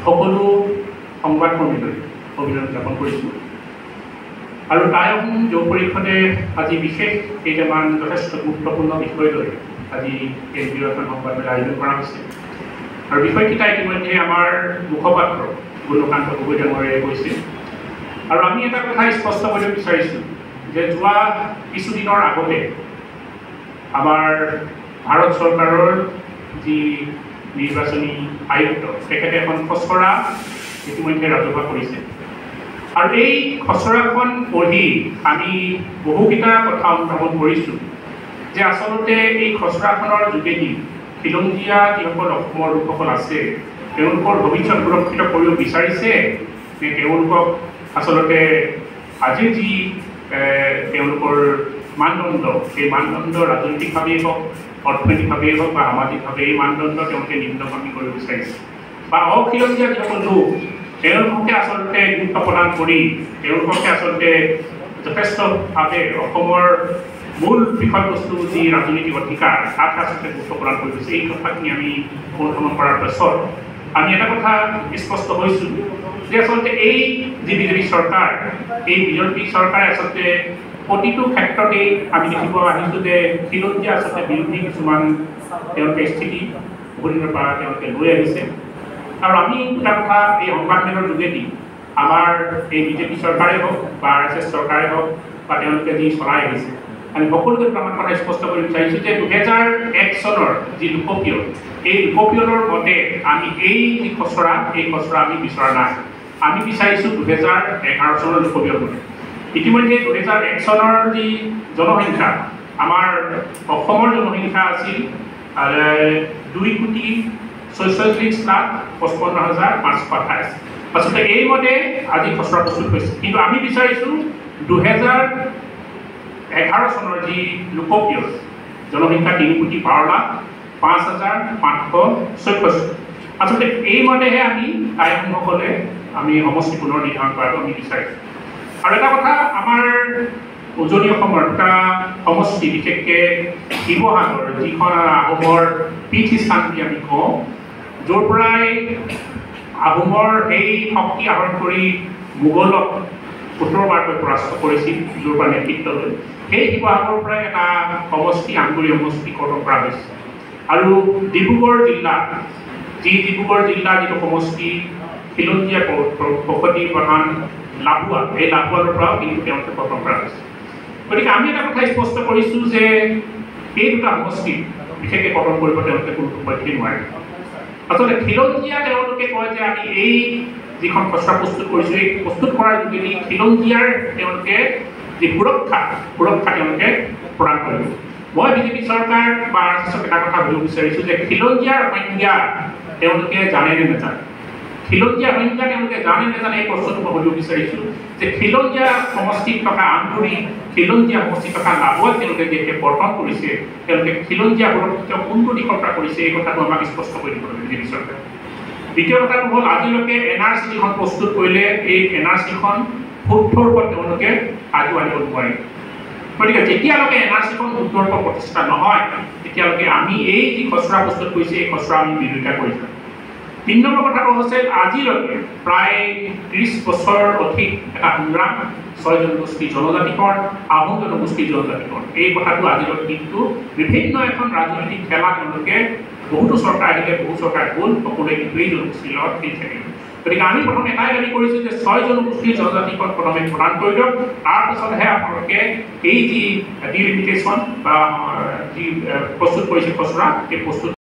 সকলো সংবাদকৰ্মীলৈ অভিনন্দন জ্ঞাপন কৰিছোঁ আৰু তাই অসম যোগ পৰিষদে আজি বিশেষ কেইটামান যথেষ্ট গুৰুত্বপূৰ্ণ বিষয় লৈ আজি কেন্দ্ৰীয় এখন সংবাদমেল আয়োজন কৰা হৈছে আৰু বিষয়কেইটা ইতিমধ্যে আমাৰ মুখপাত্ৰ গুণকান্ত গগৈ ডাঙৰীয়াই কৈছে আৰু আমি এটা কথা স্পষ্ট কৰিব বিচাৰিছোঁ যে যোৱা কিছুদিনৰ আগতে আমাৰ ভাৰত চৰকাৰৰ যি নিৰ্বাচনী আয়ুক্ত তেখেতে এখন খচৰা ইতিমধ্যে ৰাজহুৱা কৰিছে আৰু এই খচৰাখন পঢ়ি আমি বহুকেইটা কথা অনুধাৱন কৰিছোঁ যে আচলতে এই খচৰাখনৰ যোগেদি খিলঞ্জীয়া যিসকল অসমৰ লোকসকল আছে তেওঁলোকৰ ভৱিষ্যত সুৰক্ষিত কৰিব বিচাৰিছে নে তেওঁলোকক আচলতে আজি যি তেওঁলোকৰ মানদণ্ড সেই মানদণ্ড ৰাজনৈতিকভাৱেই হওক অৰ্থনৈতিকভাৱেই হওক বা সামাজিকভাৱে এই মানদণ্ড তেওঁলোকে নিম্নগামী কৰিব বিচাৰিছে বা অখিলঞ্জীয়া যিসকল লোক তেওঁলোককে আচলতে গুৰুত্ব প্ৰদান কৰি তেওঁলোককে আচলতে যথেষ্টভাৱে অসমৰ মূল বিষয়বস্তু যি ৰাজনৈতিক অধিকাৰ তাক আচলতে গুৰুত্ব প্ৰদান কৰি গৈছে এই কথাখিনি আমি অনুধাৱন কৰাৰ পাছত আমি এটা কথা স্পষ্ট হৈছোঁ যে আচলতে এই যি বিজেপি চৰকাৰ এই বিজেপি চৰকাৰে আচলতে প্ৰতিটো ক্ষেত্ৰতেই আমি দেখিব আহিছোঁ যে খিলঞ্জীয়া আচলতে বিৰোধী কিছুমান তেওঁলোকে স্থিতি বহুদিনৰ পৰা তেওঁলোকে লৈ আহিছে আৰু আমি দুটা কথা এই সংবাদমেলৰ যোগেদি আমাৰ এই বিজেপি চৰকাৰে হওক বা RSS চৰকাৰে হওক বা তেওঁলোকে যি চলাই আহিছে আমি সকলোকে দুটামান কথা স্পষ্ট কৰিব বিচাৰিছোঁ যে 2001 চনৰ যি লোকপিয়ল এই লোকপিয়লৰ মতে আমি এই যি খচৰা এই খচৰা আমি বিচৰা নাই আমি বিচাৰিছোঁ 2011 চনৰ লোকপিয়ল মতে ইতিমধ্যে 2001 চনৰ যি জনসংখ্যা আমাৰ অসমৰ জনসংখ্যা আছিল 2,46,55,528 আচলতে এইমতে আজি খচৰা প্ৰস্তুত হৈছে কিন্তু আমি বিচাৰিছোঁ 2011 চনৰ যি লোকপিয়ল জনসংখ্যা 3,12,05,514 আচলতে এইমতেহে আমি টাইসমূহসকলে আমি সমষ্টি পুনৰ নিৰ্ধাৰণ কৰাটো আমি বিচাৰিছোঁ আৰু এটা কথা আমাৰ উজনি অসমৰ দুটা সমষ্টি বিশেষকৈ শিৱসাগৰ যিখন আহোমৰ পীঠস্থান বুলি আমি কওঁ য'ৰ পৰাই আহোমৰ সেই শক্তি আহৰণ কৰি মোগলক উত্তৰবাৰকৈ পৰাস্ত কৰিছিল য'ৰ পৰা নেতৃত্ব লৈ সেই শিৱসাগৰৰ পৰাই এটা সমষ্টি আংগুৰি সমষ্টি গঠন কৰা হৈছে আৰু ডিব্ৰুগড় জিলা যিটো সমষ্টি খিলঞ্জীয়া বসতি প্ৰধান লাভুৱা এই লাভুৱালৰ পৰাও কিন্তু তেওঁলোকে গঠন কৰা হৈছে গতিকে আমি এটা কথা স্পষ্ট কৰিছোঁ যে এই দুটা সমষ্টি বিশেষকৈ গঠন কৰিব তেওঁলোকে কোনো পক্ষেই নোৱাৰে আচলতে খিলঞ্জীয়া তেওঁলোকে কয় যে আমি এই যিখন খচৰা প্ৰস্তুত কৰিছোঁ এই প্ৰস্তুত কৰাৰ যোগেদি খিলঞ্জীয়াৰ তেওঁলোকে যি সুৰক্ষা তেওঁলোকে প্ৰদান কৰিব মই বিজেপি চৰকাৰ বা RSSক এটা কথা বুজিব বিচাৰিছোঁ যে খিলঞ্জীয়াৰ সংজ্ঞা তেওঁলোকে জানে নে নাজানে খিলঞ্জীয়া সংজ্ঞা তেওঁলোকে জানে নাজানে এই প্ৰশ্নটো মই সুধিব বিচাৰিছোঁ যে খিলঞ্জীয়া সমষ্টিত থকা আংগুৰি খিলঞ্জীয়া সমষ্টিত থকা লাভুৱাক তেওঁলোকে যেতিয়া গঠন কৰিছে তেওঁলোকে খিলঞ্জীয়া সুৰক্ষিত কোনটো দিশৰ পৰা কৰিছে এই কথাটো আমাক স্পষ্ট কৰি দিব লাগে বিজেপি চৰকাৰে দ্বিতীয় কথাটো হ'ল আজিলৈকে NRC যিখন প্ৰস্তুত কৰিলে এই NRCখন শুদ্ধ ৰূপত তেওঁলোকে আজিও আনিব নোৱাৰিলে গতিকে যেতিয়ালৈকে NRCখন শুদ্ধ ৰূপত প্ৰতিষ্ঠা নহয় তেতিয়ালৈকে আমি এই যি খচৰা প্ৰস্তুত কৰিছে এই খচৰা আমি বিৰোধিতা কৰিছোঁ 3 নম্বৰ কথাটো হৈছে আজিলৈকে প্ৰায় 30 বছৰ অধিক এটা সংগ্ৰাম 6 জনগোষ্ঠী জনজাতিকৰণ আহোম জনগোষ্ঠী জনজাতিকৰণ এই কথাটো আজিলৈকে কিন্তু বিভিন্ন এখন ৰাজনৈতিক খেলা তেওঁলোকে বহুতো চৰকাৰ আহিলে বহু চৰকাৰ গ'ল সকলোৱে কিন্তু এই জনগোষ্ঠীৰ লগত খেলি থাকিল গতিকে আমি প্ৰথমে এটাই দাবী কৰিছোঁ যে 6 জনগোষ্ঠীৰ জনজাতিকৰণ প্ৰথমে প্ৰদান কৰি দিয়ক তাৰপিছতহে আপোনালোকে এই যি ডিলিমিটেশ্যন বা যি প্ৰস্তুত কৰিছে খচৰা এই প্ৰস্তুত